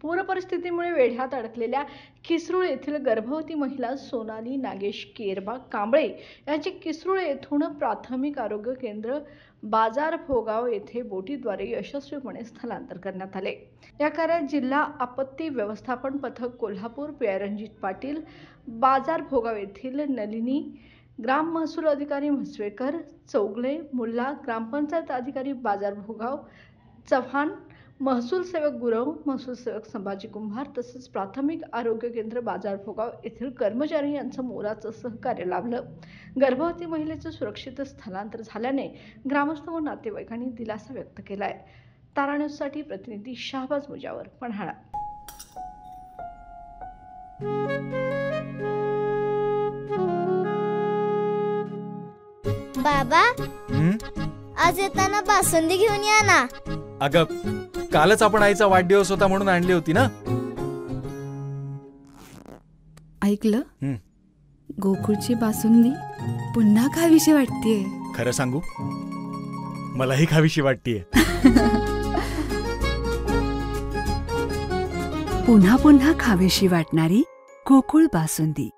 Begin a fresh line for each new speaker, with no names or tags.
पूरपरिस्थितीमुळे वेढ्यात अडकलेल्या किसरूळ येथील गर्भवती महिला सोनाली नागेश केरबा कांबळे यांचे किसरूळ येथून प्राथमिक आरोग्य केंद्र बाजार भोगाव येथे बोटीद्वारे यशस्वीपणे स्थलांतर करण्यात आले। या कार्यात जिल्हा आपत्ती व्यवस्थापन पथक कोल्हापूर, पी. रणजित पाटील, बाजार भोगाव येथील नलिनी, ग्राम महसूल अधिकारी म्हसवेकर, चौगले, मुल्ला, ग्रामपंचायत अधिकारी बाजार भोगाव, चव्हाण, महसूल सेवक गुरव, महसूल सेवक संभाजी कुंभार तसेच प्राथमिक आरोग्य केंद्र बाजार भोगाव येथील कर्मचारी यांचं मोलाचं सहकार्य लाभलं। गर्भवती महिलेचं सुरक्षित स्थलांतर झाल्याने ग्रामस्थ व नातेवाईकांनी दिलासा व्यक्त केलाय। तारा न्यूजसाठी प्रतिनिधी शाहबाज मुजावर, पन्हाळा।
बाबा, आज येताना बासुंदी घेऊन या ना।
अगं, कालच आपण आईचा वाढदिवस होता म्हणून आणली होती ना।
ऐकलं, गोकुळची बासुंदी पुन्हा खावीशी वाटतेय।
खरं सांगू, मलाही खावीशी वाटतेय।
पुन्हा पुन्हा खावीशी वाटणारी गोकुळ बासुंदी।